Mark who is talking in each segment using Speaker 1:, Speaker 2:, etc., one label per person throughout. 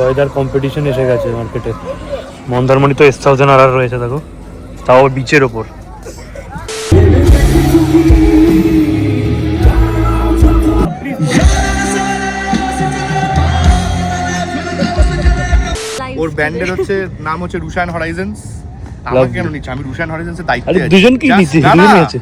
Speaker 1: Joydar competition এসে গেছে মার্কেটে। মন্দারমণি তো S1000 রয়েছে দেখো, তাও বিচের ওপর।
Speaker 2: ওর ব্যান্ডের হচ্ছে নাম হচ্ছে রুশান হরাইজন্স। আমাকে কেন নিচ্ছে? আমি রুশান হরাইজন্সের দায়িত্বে আছি।
Speaker 1: দুজন কি নিচ্ছে? দুজন আছে।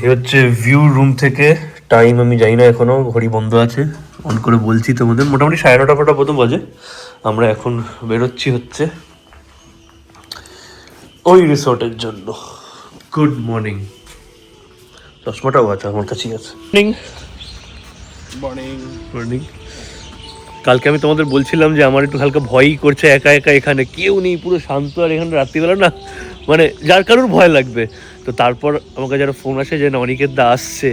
Speaker 1: এই হচ্ছে ভিউ রুম থেকে। টাইম আমি জানি না, এখনো ঘড়ি বন্ধ আছে, অন করে বলছি তোমাদের। মোটামুটি 9:30 মতো বাজে। আমরা এখন বেরোচ্ছি হচ্ছে ওই রিসোর্টের জন্য। Good morning. চশমাটাও আছে আমার কাছেই আছে।
Speaker 2: Morning
Speaker 1: morning. কালকে আমি তোমাদের বলছিলাম যে আমার একটু হালকা ভয়ই করছে একা একা, এখানে কেউ নেই, পুরো শান্ত। আর এখানে রাত্রিবেলা না মানে যার কারোর ভয় লাগবে। তো তারপর আমাকে যারা ফোন আসে যে না অনিকেত দা আসছে,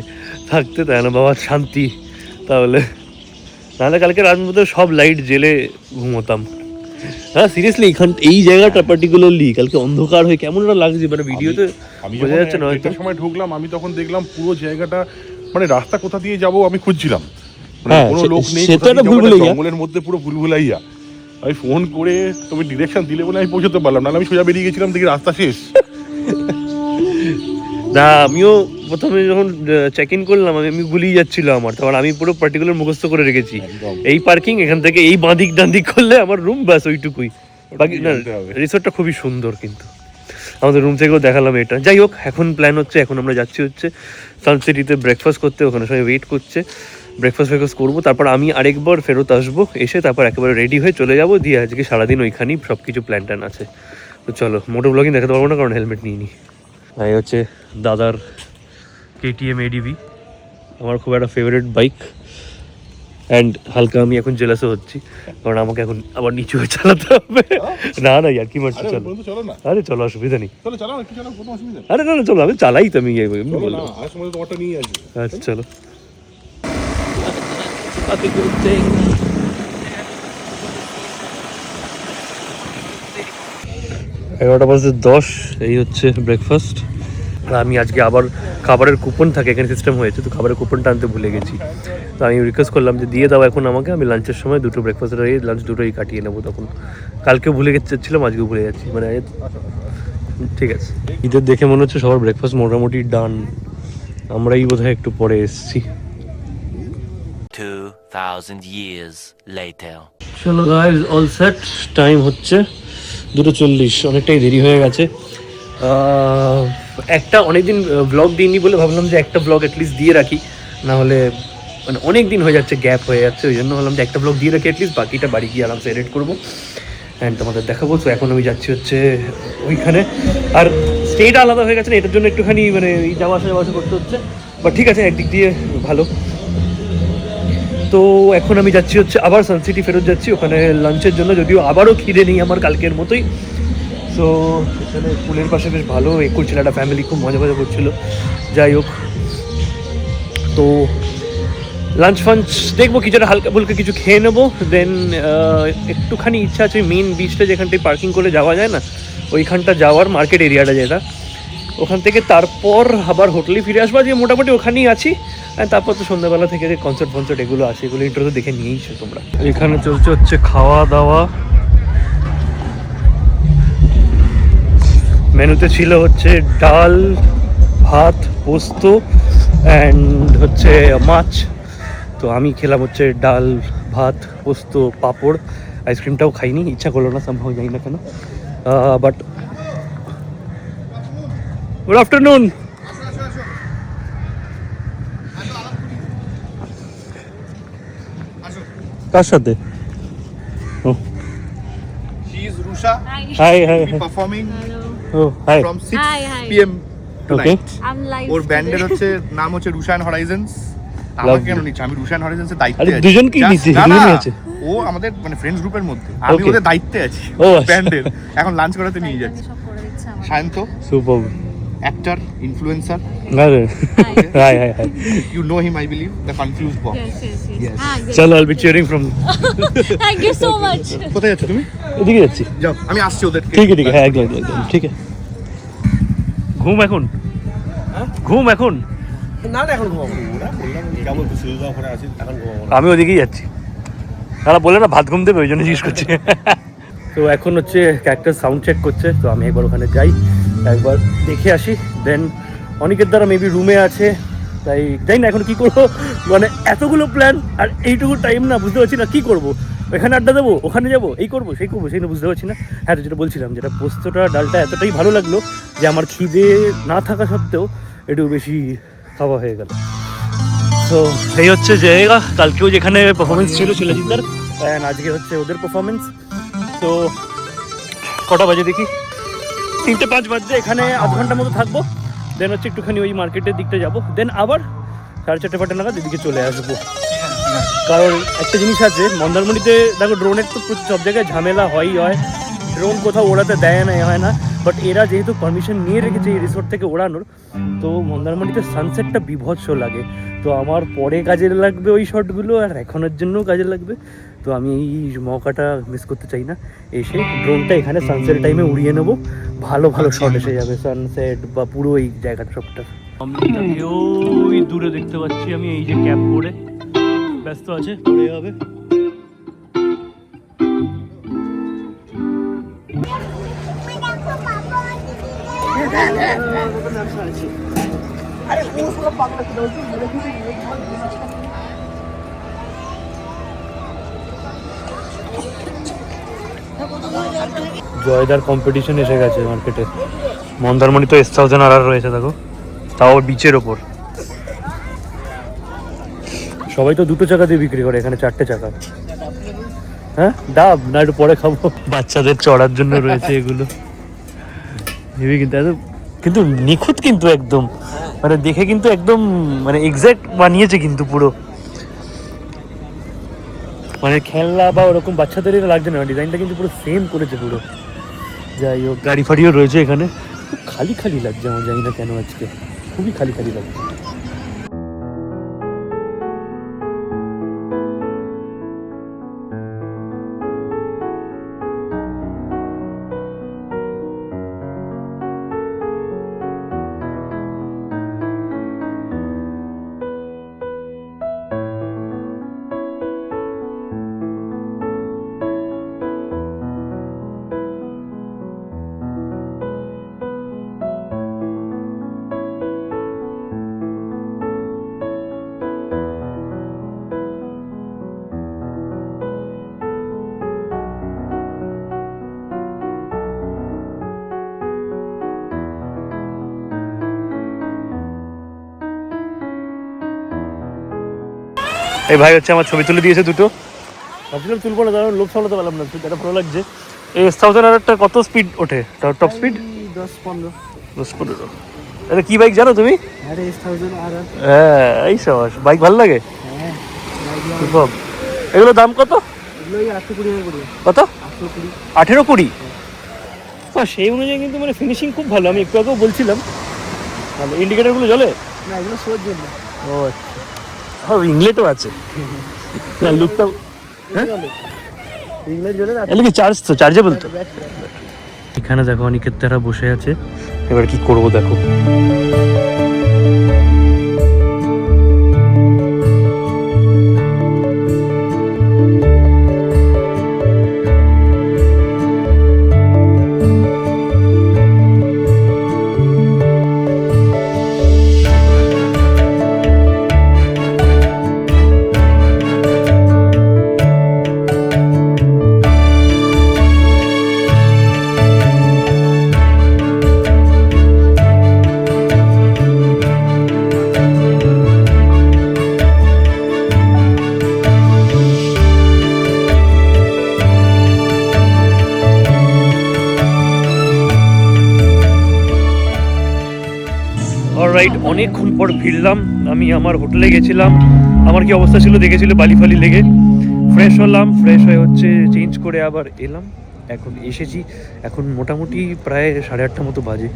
Speaker 1: থাকতে তাই না বাবা শান্তি। তাহলে নাহলে কালকে রাত মধ্যে সব লাইট জেলে ঘুমোতাম। হ্যাঁ সিরিয়াসলি, এই জায়গাটা পার্টিকুলারলি কালকে অন্ধকার হয়ে কেমন একটা লাগছে, মানে ভিডিওতে বোঝা যাচ্ছে না হয়তো।
Speaker 2: সময় ঢুকলাম আমি, তখন দেখলাম পুরো জায়গাটা মানে রাস্তা কোথা দিয়ে যাব আমি খুঁজছিলাম।
Speaker 1: হ্যাঁ,
Speaker 2: কোনো লোক নেই,
Speaker 1: সেটা একটা ভুলভুলাইয়া,
Speaker 2: জঙ্গলের মধ্যে পুরো ভুলভুলাইয়া। আমি ফোন করে তুমি ডিরেকশন দিলে বলে আমি পৌঁছতে পারলাম না, আমি সোজা বেরিয়ে গেছিলাম, দেখি রাস্তা শেষ।
Speaker 1: না আমিও প্রথমে যখন চেক ইন করলাম আমি ভুলিয়ে যাচ্ছিল আমার, তখন আমি পুরো পার্টিকুলার মুখস্থ করে রেখেছি এই পার্কিং, এখান থেকে এই বাঁদিক ডান্দিক করলে আমার রুম, ব্যাস ওইটুকুই। বাকি না, রিসোর্টটা খুবই সুন্দর, কিন্তু আমাদের রুম থেকেও দেখালাম এটা। যাই হোক, এখন প্ল্যান হচ্ছে, এখন আমরা যাচ্ছি হচ্ছে সানসিটিতে ব্রেকফাস্ট করতে। ওখানে সবাই ওয়েট করছে, ব্রেকফাস্ট করবো, তারপর আমি আরেকবার ফেরত আসবো, এসে তারপর একেবারে রেডি হয়ে চলে যাবো। দিয়ে আজকে সারাদিন ওইখানেই সব কিছু প্ল্যান ট্যান আছে। তো চলো, মোটো ব্লগিং দেখাতে পারবো না কারণ হেলমেট নিয়ে নিই। এই হচ্ছে দাদার KTM ADV, আমার খুব একটা ফেভারিট বাইক। অ্যান্ড হালকা আমি এখন জেলাসও হচ্ছি, কারণ আমাকে এখন আবার নিচু হয়ে চালাতে হবে। না না আর কি মারছি, চলো। আরে চলো, অসুবিধা নেই। আরে না না চলো, আমি চালাই তো, আমি এমনি বললাম। আচ্ছা চলো। 11:10 এই হচ্ছে ব্রেকফাস্ট। আমি আজকে আবার খাবারের কুপন থাকে এখানে সিস্টেম হয়েছে, তো খাবারের কুপনটা আনতে ভুলে গেছি। তো আমি রিকোয়েস্ট করলাম যে দিয়ে দাও এখন আমাকে, আমি লাঞ্চের সময় দুটো ব্রেকফাস্টের লাঞ্চ দুটোই কাটিয়ে নেবো। তখন কালকেও ভুলে যাচ্ছিলাম, আজকেও ভুলে যাচ্ছি, মানে ঠিক আছে। ঈদের দেখে মনে হচ্ছে সবার ব্রেকফাস্ট মোটামুটি ডান, আমরাই বোধহয় একটু পরে এসেছি।
Speaker 3: 2000 years later.
Speaker 1: চলো গাইস, অল সেট। টাইম হচ্ছে 2:40, অনেকটাই দেরি হয়ে গেছে। একটা অনেকদিন ব্লগ দিইনি বলে ভাবলাম যে একটা ব্লগ অ্যাটলিস্ট দিয়ে রাখি, না হলে মানে অনেক দিন হয়ে যাচ্ছে, গ্যাপ হয়ে যাচ্ছে। ওই জন্য ভাবলাম যে একটা ব্লগ দিয়ে রাখি, অ্যাটলিস্ট বাকিটা বাড়ি গিয়ে আরামসে এডিট করবো অ্যান্ড তোমাদের দেখাবো। তো এখন আমি যাচ্ছি হচ্ছে ওইখানে। আর স্টেটা আলাদা হয়ে গেছে না, এটার জন্য একটুখানি মানে এই যাওয়া আসা করতে হচ্ছে, বাট ঠিক আছে, একদিক দিয়ে ভালো। তো এখন আমি যাচ্ছি হচ্ছে আবার সানসিটি ফেরত যাচ্ছি ওখানে লাঞ্চের জন্য, যদিও আবারও খিদে নেই আমার কালকের মতোই। সো এখানে পুলের পাশে বেশ ভালো করছিল, একটা ফ্যামিলি খুব মজা করছিল। যাই হোক, তো লাঞ্চ ফাঞ্চ দেখবো, কিছুটা হালকা ফুলকা কিছু খেয়ে নেবো। দেন একটুখানি ইচ্ছা আছে মেন বিচটা যেখানটায় পার্কিং করে যাওয়া যায় না, ওইখানটা যাওয়ার, মার্কেট এরিয়াটা যেটা, ওখান থেকে তারপর আবার হোটেলে ফিরে আসবো। যে মোটামুটি ওখানেই আছি। আর তারপর তো সন্ধ্যাবেলা থেকে যে কনসার্ট এগুলো আছে, এগুলো ইন্টার তো দেখে নিয়েইছো তোমরা। এখানে চলছে হচ্ছে খাওয়া দাওয়া। মেনুতে ছিল হচ্ছে ডাল, ভাত, পোস্ত অ্যান্ড হচ্ছে মাছ। তো আমি খেলাম হচ্ছে ডাল, ভাত, পোস্ত, পাঁপড়। আইসক্রিমটাও খাইনি, ইচ্ছা করলো না, সম্ভব জানি না কেন। But good afternoon. কার সাথে?
Speaker 2: She is Rusha.
Speaker 1: Hi hi
Speaker 2: Performing
Speaker 1: ও hi
Speaker 2: from 6
Speaker 4: Hi, hi.
Speaker 2: PM
Speaker 1: okay.
Speaker 2: tonight.
Speaker 4: I'm live.
Speaker 2: ওর ব্যান্ডের হচ্ছে নাম হচ্ছে রুশান হরাইজন্স। আমাকে কেন নিচ্ছে? আমি রুশান হরাইজন্সের দায়িত্বে
Speaker 1: আরে
Speaker 2: আছি।
Speaker 1: দুজন কি
Speaker 2: Just-
Speaker 1: নিচ্ছে?
Speaker 2: না,
Speaker 1: দুজনই
Speaker 2: না,
Speaker 1: আছে।
Speaker 2: ও আমাদের মানে ফ্রেন্ডস গ্রুপের মধ্যে, আমি
Speaker 1: Okay.
Speaker 2: ওদের দায়িত্বে আছি
Speaker 1: ও আচ্ছা।
Speaker 2: ব্যান্ডের। এখন লাঞ্চ করাতে নিয়ে যাচ্ছি।
Speaker 4: সব করে দিচ্ছে আমার।
Speaker 2: শান্ত,
Speaker 1: সুপার।
Speaker 2: Actor, influencer.
Speaker 1: আরে hi hi hi.
Speaker 2: You know him, I believe, the confused box.
Speaker 4: Yes.
Speaker 2: Yes.
Speaker 4: Ah, yes.
Speaker 1: চলো, I'll be cheering from
Speaker 4: Thank you so much.
Speaker 2: কোথায় যাচ্ছ তুমি?
Speaker 1: এদিকে যাচ্ছি।
Speaker 2: যাও, আমি আসছি ওদেরকে।
Speaker 1: ঠিক আছে, হ্যাঁ একদম একদম ঠিক আছে। ঘুম এখন? ঘুম এখন?
Speaker 5: না না এখন ঘুমাবো ওরা বললাম যাবো একটু সুবিধা ওখানে আছি এখন ঘুমাবো না।
Speaker 1: আমি ওদিকেই যাচ্ছি। তারা বলে না ভাত ঘুম দেবে, ওই জন্য জিজ্ঞেস করছি। তো এখন হচ্ছে ক্যারেক্টার সাউন্ড চেক করছে, তো আমি একবার ওখানে যাই, একবার দেখে আসি। দেন অনেকের দ্বারা মেবি রুমে আছে, তাই জানি না এখন কী করবো। মানে এতগুলো প্ল্যান আর এইটুকু টাইম না, বুঝতে পারছি না কী করবো। এখানে আড্ডা দেবো, ওখানে যাবো, এই করবো সেই করবো, সেই না বুঝতে পারছি না। হ্যাঁ, তো যেটা বলছিলাম, যেটা পোস্তটা ডালটা এতটাই ভালো লাগলো যে আমার খিদে না থাকা সত্ত্বেও একটু বেশি খাওয়া হয়ে গেল। তো এই হচ্ছে জায়গা। কালকেও যেখানে পারফরমেন্স ছিল শিলাজিৎদার, অ্যান্ড আজকে হচ্ছে ওদের পারফরমেন্স। তো কটা বাজে দেখি, 3:05 বাজছে। এখানে আধ ঘন্টার মতো থাকবো, দেন হচ্ছে একটুখানি ওই মার্কেটের দিকটা যাবো, দেন আবার 4:30-5 নাগাদ এদিকে চলে আসবো। কারণ একটা জিনিস আছে মন্দারমণিতে, দেখো ড্রোনের তো সব জায়গায় ঝামেলা হয়, ড্রোন কোথাও ওড়াতে দেয় না, হয় না। বাট এরা যেহেতু পারমিশন নিয়ে রেখেছে এই রিসোর্ট থেকে ওড়ানোর, তো মন্দারমণিতে সানসেটটা বিভৎস লাগে। তো আমার পরে কাজে লাগবে ওই শটগুলো, আর এখনের জন্যও কাজে লাগবে। তো আমি এই মৌকাটা মিস করতে চাই না, এসে ড্রোনটা এখানে সানসেট টাইমে উড়িয়ে নেবো, ভালো ভালো শট এসে যাবে, সানসেট বা পুরো এই জায়গাটা সবটা। আমি ওই দূরে দেখতে পাচ্ছি, আমি এই যে ক্যাপ পরে ব্যস্ত আছে, পরে হবে। জয়দার কম্পিটিশন এসে গেছে মার্কেটে। মন্দারমণি তো S1000 রয়েছে, দেখো, তাও বিচের ওপর। সবাই তো 2 চাকা দিয়ে বিক্রি করে, এখানে 4টে চাকা। হ্যাঁ, ডাব না একটু পরে খাবো। বাচ্চাদের চড়ার জন্য রয়েছে এগুলো, কিন্তু এত কিন্তু নিখুঁত, কিন্তু একদম মানে দেখে কিন্তু একদম মানে এক্স্যাক্ট বানিয়েছে কিন্তু পুরো, মানে খেলনা বা ওরকম বাচ্চাদের এটা লাগছে না, ডিজাইনটা কিন্তু পুরো সেম করেছে পুরো। যাই হোক, গাড়ি ফাড়িও রয়েছে এখানে। খুব খালি খালি লাগছে আমার, জানি না কেন আজকে খুবই খালি খালি লাগছে। এই ভাই হচ্ছে আমার ছবি তুলে দিয়েছে দুটো, ভাবছিলাম তুলবো না, কারণ লোভ সামলাতে পারলাম না, এটা ভালো লাগছে। এই S1000 কত স্পিড ওঠে, টপ স্পিড? 10-15। এটা কি বাইক জানো তুমি? হ্যাঁ, এই সবাস বাইক ভালো লাগে। এগুলো দাম কত? কত? 18-20। সেই অনুযায়ী কিন্তু মানে ফিনিশিং খুব ভালো। আমি একটু আগেও বলছিলাম ভালো। ইন্ডিকেটারগুলো জ্বলে না? এগুলো শোর জন্য। ও আচ্ছা, হ্যাঁ ইংলেটও আছে না, লুকটা কি চার্জ তো, চার্জেবল তো। এখানে দেখো অনেকের তারা বসে আছে, এবার কি করবো দেখো। অলরাইট, অনেকক্ষণ পর ফিরলাম। আমি আমার হোটেলে গেছিলাম, আমার কি অবস্থা ছিল দেখেছিল, বালি ফালি লেগে। ফ্রেশ হলাম, ফ্রেশ হয়ে হচ্ছে চেঞ্জ করে আবার এলাম, এখন এসেছি। এখন মোটামুটি প্রায় 8:30 মতো বাজে,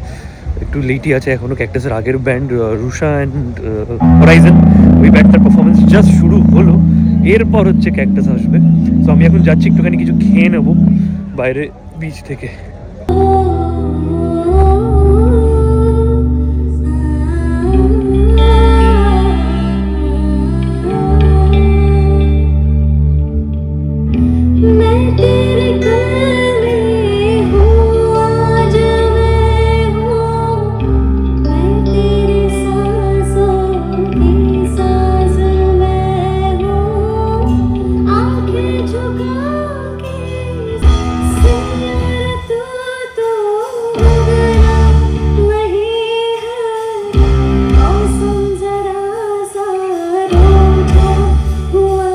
Speaker 1: একটু লেটই আছে এখনও। ক্যাকটাসের আগের ব্যান্ড রুষা অ্যান্ড হরাইজন, ওই ব্যান্ডটার পারফরমেন্স জাস্ট শুরু হলো, এরপর হচ্ছে ক্যাকটাস আসবে। তো আমি এখন যাচ্ছি একটুখানি কিছু খেয়ে নেবো বাইরে বিচ থেকে।
Speaker 6: मैं तेरे करीब हूँ आज मैं हूँ मैं तेरी सांसों की सांस मैं हूँ आंखें झुका के सिर तू तो गया नहीं है मौसम जरा सा रोका हुआ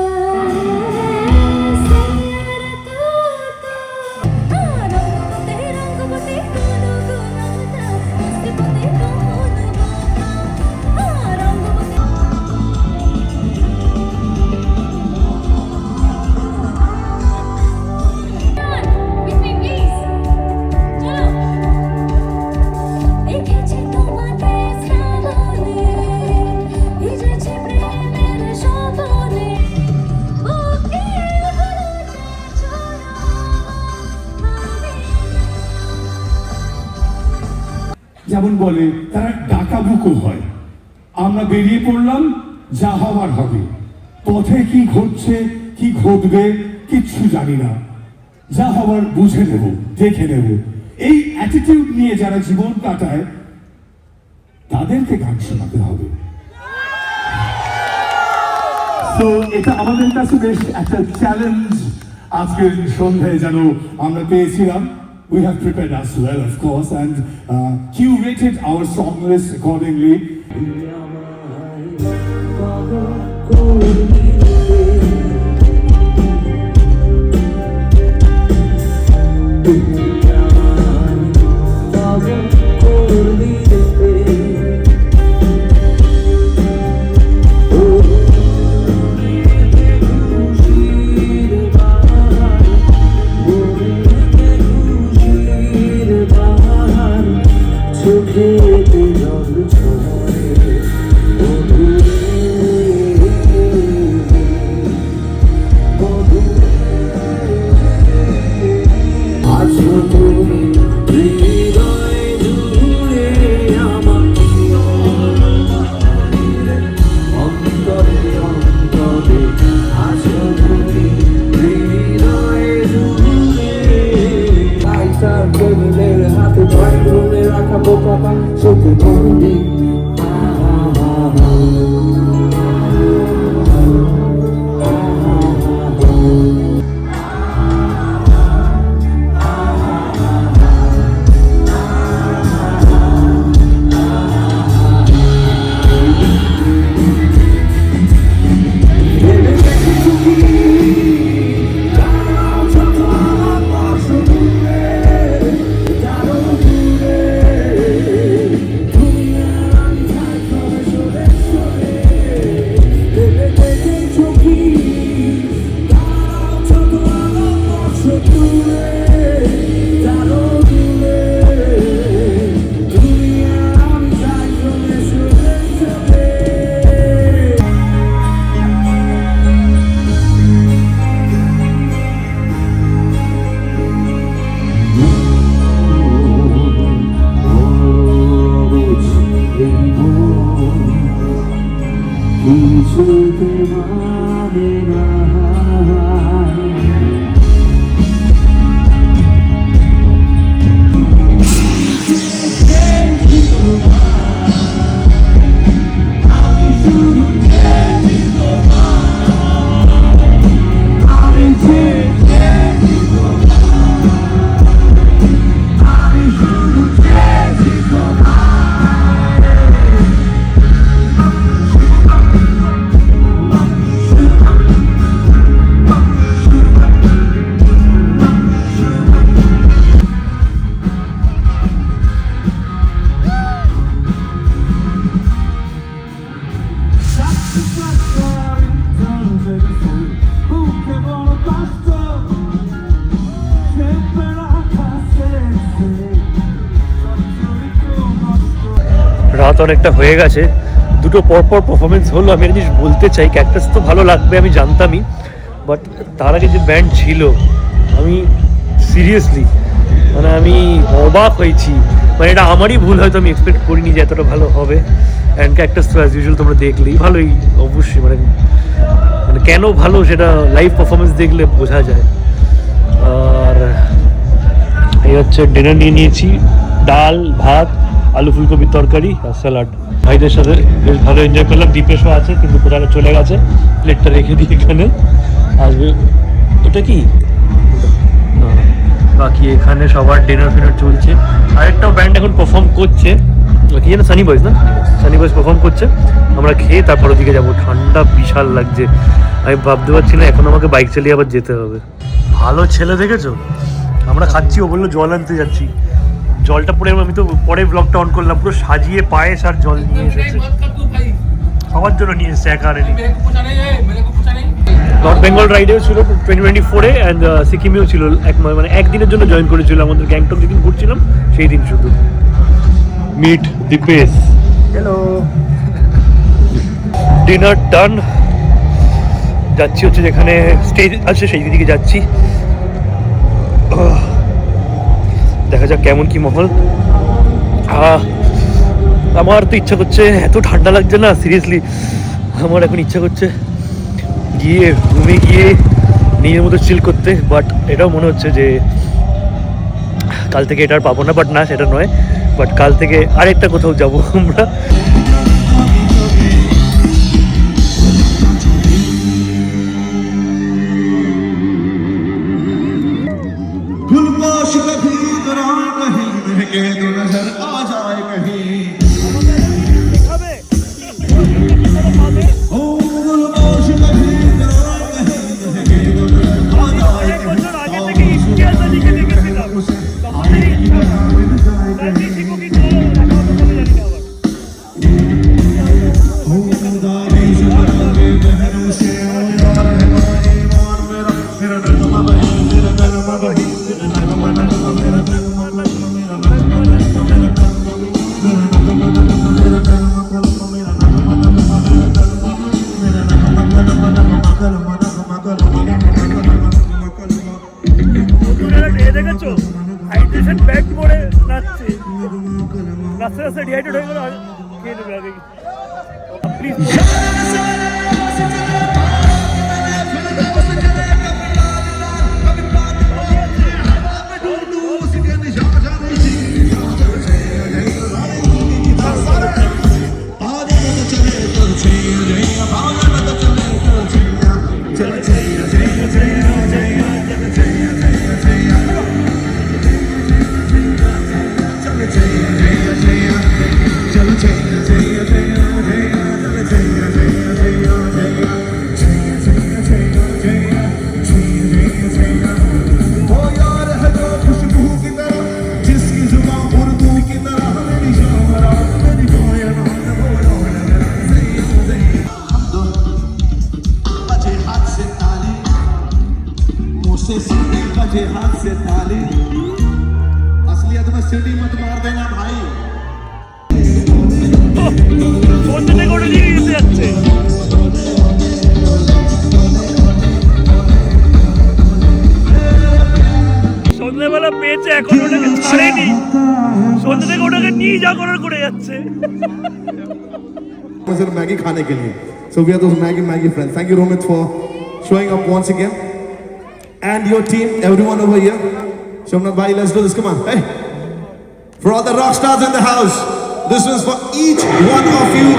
Speaker 7: যেমন বলে তারা ডাকাবুকো হয়। আমরা বেরিয়ে পড়লাম, যা হওয়ার হবে। পথে কি ঘটছে কি ঘটবে কিচ্ছু জানি না, যা হওয়ার বুঝে নেব, দেখে নেব। এই অ্যাটিটিউড নিয়ে যারা জীবন কাটায় তাদেরকে গান শোনাতে হবে। তো এটা আমাদের কাছে বেশ একটা চ্যালেঞ্জ। আজকের সন্ধ্যায় যেন আমরা পেয়েছিলাম। We have prepared as well, of course, and curated our song list accordingly.
Speaker 1: রাত অনেকটা হয়ে গেছে, দুটো পরপর পারফরমেন্স হলো। আমি একটা জিনিস বলতে চাই, ক্যাকটাস তো ভালো লাগবে আমি জানতামই, বাট তার আগে যে ব্যান্ড ছিল আমি সিরিয়াসলি মানে আমি অবাক হয়েছি। মানে এটা আমারই ভুল, হয়তো আমি এক্সপেক্ট করিনি যে এতটা ভালো হবে। অ্যান্ড ক্যাক্টাস তো অ্যাজ ইউজুয়াল তোমরা দেখলেই, ভালোই অবশ্যই, মানে মানে কেন ভালো সেটা লাইভ পারফরমেন্স দেখলে বোঝা যায়। আর এই হচ্ছে ডিনার নিয়ে নিয়েছি, ডাল, ভাত, আলু ফুলকপির তরকারি আর স্যালাড। ভাইদের সাথে বেশ ভালো এনজয় করলাম। দীপেশও আছে কিন্তু কোথাও চলে গেছে, প্লেটটা রেখে দিই এখানে। আসবে ওটা কি না, বাকি এখানে সবার ডিনার ফিনার চলছে। আরেকটাও ব্যান্ড এখন পারফর্ম করছে, কি যেন সানি বয়েজ, না সানি বয়েজ পারফর্ম করছে। আমরা খেয়ে তারপর ওদিকে যাবো। ঠান্ডা বিশাল লাগছে, আমি ভাবতে পারছি না এখন আমাকে বাইক চালিয়ে আবার যেতে হবে। ভালো ছেলে দেখেছো, আমরা খাচ্ছি, ও বললো জল আনতে যাচ্ছি। জলটা পরে আমি তো পরে ব্লগটা অন করলাম, পুরো সাজিয়ে পায়েস আর জল নিয়ে এসেছে, সবার জন্য নিয়ে এসেছে, একা আনেনি। নর্থ বেঙ্গল রাইডেও ছিল 2024-এ, অ্যান্ড সিকিমেও ছিল মানে একদিনের জন্য জয়েন করেছিল আমাদের গ্যাংটক যেদিন ঘুরছিলাম সেই দিন শুধু। Meet Dipesh, hello. Dinner done, যাচ্ছি হচ্ছে যেখানে স্টেজ আছে সেই দিকে যাচ্ছি। দেখা যাক কেমন কি মহল। আমার তো ইচ্ছা করছে, এত ঠান্ডা লাগছে না সিরিয়াসলি, আমার এখন ইচ্ছা করছে গিয়ে রুমে গিয়ে নিজের মতো চিল করতে। বাট এটাও মনে হচ্ছে যে কাল থেকে এটা আর পাবো না, বাট না সেটা নয়, বাট কাল থেকে আরেকটা কোথাও যাবো আমরা। দেখেছো হাইড্রেশন ব্যাগ পরে নাচছে, রাস্তা রাস্তা ডিহাইড্রেট হয়ে গেল, খেয়ে নেবে আগে প্লিজ।
Speaker 8: हाथ से ताली असलियत में सीटी मत मार देना भाई। সন্ধ্যাবেলা পেয়েছে, এখন ওটাকে ছাড়েনি, সন্ধ্যা থেকে ওটাকে নিয়ে যা করার করে যাচ্ছে। मैगी खाने के लिए, so we are those Maggie friends. Thank you Romit for showing up once again. And your team, everyone over here. Shomnath bhai, let's do this, come on. Hey. For all the rock stars in the house, this is for each one of you.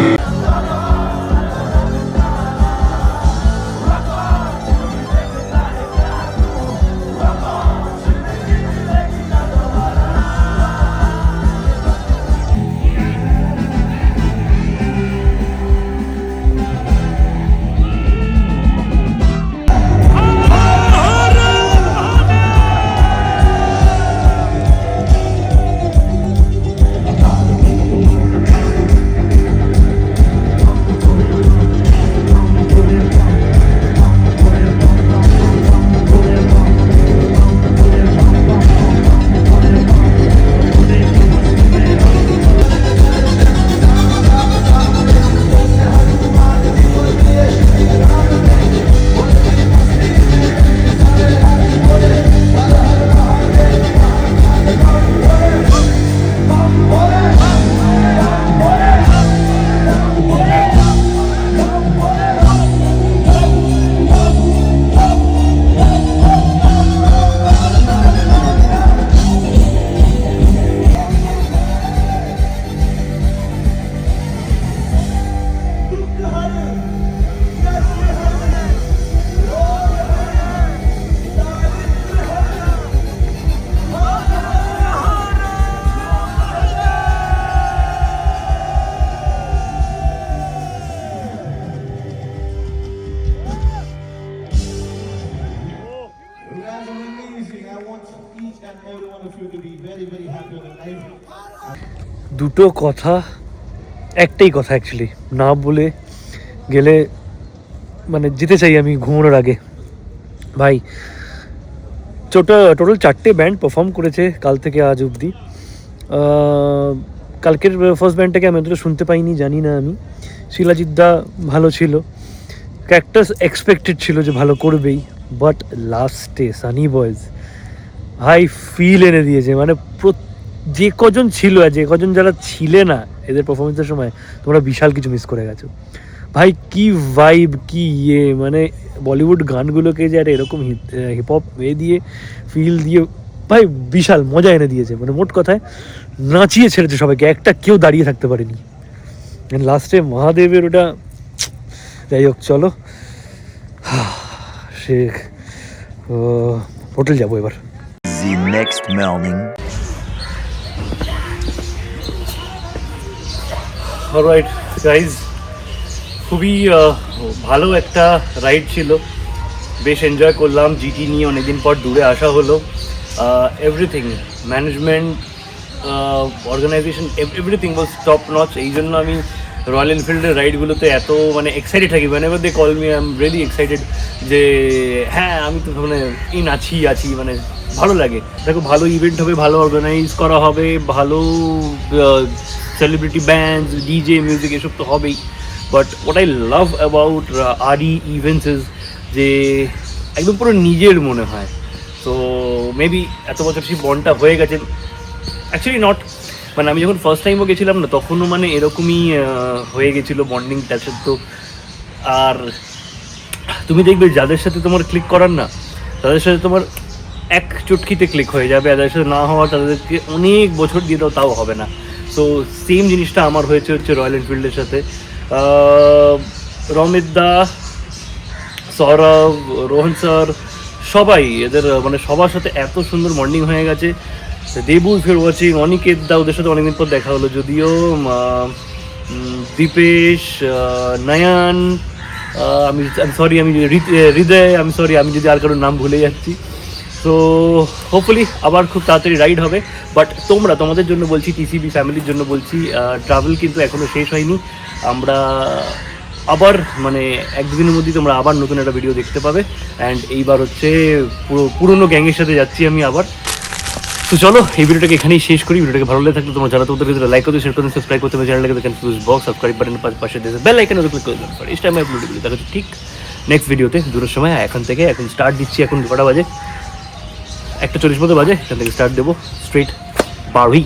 Speaker 8: every one of you to be very, very happy on your life.
Speaker 1: দুটো কথা, একটাই কথা actually না বলে গেলে মানে যেতে চাই আমি ঘুমানোর আগে। ভাই টোটাল 4টে ব্যান্ড পারফর্ম করেছে কাল থেকে আজ অবধি। কালকের ফার্স্ট ব্যান্ডটাকে আমি অতটা শুনতে পাইনি, জানি না আমি। শিলাজিৎ দা ভালো ছিল, ক্যাক্টাস এক্সপেক্টেড ছিল যে ভালো করবেই, বাট লাস্টে সানি বয়েজ ভাই ফিল এনে দিয়েছে। মানে যে কজন ছিল আর যে কজন যারা ছিলে না এদের পারফরমেন্সের সময়, তোমরা বিশাল কিছু মিস করে গেছো ভাই। কি ভাইব, কি মানে বলিউড গানগুলোকে যে একটা এরকম হিপহপ দিয়ে ফিল দিয়ে ভাই বিশাল মজা এনে দিয়েছে। মানে মোট কথায় নাচিয়ে ছেড়েছে সবাইকে, একটা কেউ দাঁড়িয়ে থাকতে পারেনি। লাস্টে মহাদেবের ওটা, যাই হোক চলো সে হোটেল যাবো এবার।
Speaker 3: The next morning.
Speaker 1: Alright guys, খুবই ভালো একটা রাইড ছিল, বেশ এনজয় করলাম। জিটি নিয়ে অনেকদিন পর দূরে আসা হলো। Everything, management, organization, everything was top notch. এই জন্য আমি রয়্যাল এনফিল্ডের রাইডগুলোতে এত মানে এক্সাইটেড থাকি। মানে এবার they call me, I am really excited যে হ্যাঁ আমি তো মানে আছি মানে ভালো লাগে। দেখো ভালো ইভেন্ট হবে, ভালো অর্গানাইজ করা হবে, ভালো সেলিব্রিটি ব্যান্ডস, ডিজে, মিউজিক এসব তো হবেই। But what I love about আরই ইভেন্টস ইজ যে একদম পুরো নিজের মনে হয়। তো মেবি এত বছর সেই বন্ডটা হয়ে গেছে। অ্যাকচুয়ালি নট, মানে আমি যখন ফার্স্ট টাইমও গেছিলাম না তখনও মানে এরকমই হয়ে গেছিলো বন্ডিংটা। তো আর তুমি দেখবে যাদের সাথে তোমার ক্লিক করার না, তাদের সাথে তোমার এক চুটকিতে ক্লিক হয়ে যাবে, আর যাদের সাথে না হওয়া তাদেরকে অনেক বছর দিয়ে দাও তাও হবে না। সো সেম জিনিসটা আমার হয়েছে রয়্যাল এনফিল্ডের সাথে। রমিত দা, সৌরভ, রোহন স্যার, সবাই এদের মানে সবার সাথে এত সুন্দর বন্ডিং হয়ে গেছে। দেবু ফির ওয়াচিং, অনিকেত দা, ওদের সাথে অনেকদিন পর দেখা হলো যদিও। দীপেশ, নয়ন, আমি সরি, আমি হৃদয়, আমি সরি আমি যদি আর কারোর নাম ভুলে যাচ্ছি। তো হোপফুলি আবার খুব তাড়াতাড়ি রাইড হবে। বাট তোমাদের জন্য বলছি, টিসিবি ফ্যামিলির জন্য বলছি, ট্রাভেল কিন্তু এখনও শেষ হয়নি। আমরা আবার মানে এক দুদিনের মধ্যেই তোমরা আবার নতুন একটা ভিডিও দেখতে পাবে। অ্যান্ড এইবার হচ্ছে পুরনো গ্যাংয়ের সাথে যাচ্ছি আমি আবার। তো চলো এই ভিডিওটাকে এখানেই শেষ করি। ভিডিওটাকে ভালো লাগে থাকলে তোমরা যারা তোমাদের ভিডিওটা লাইক করতে, শেয়ার করতে, সাবস্ক্রাইব করতে হবে চ্যানেলটাকে, দেখেন ফিউজ বক্স সাবস্ক্রাইব বাটনের পাশে দিয়েছে বেল আইকনে ক্লিক করে দেবেন। এই টাইমে আপলোড ভিডিও দেখা হচ্ছে ঠিক নেক্সট ভিডিওতে দূরের সময়। এখন স্টার্ট দিচ্ছি, এখন কটা বাজে, 1:40 মতো বাজে, এখান থেকে স্টার্ট দেবো স্ট্রেট 12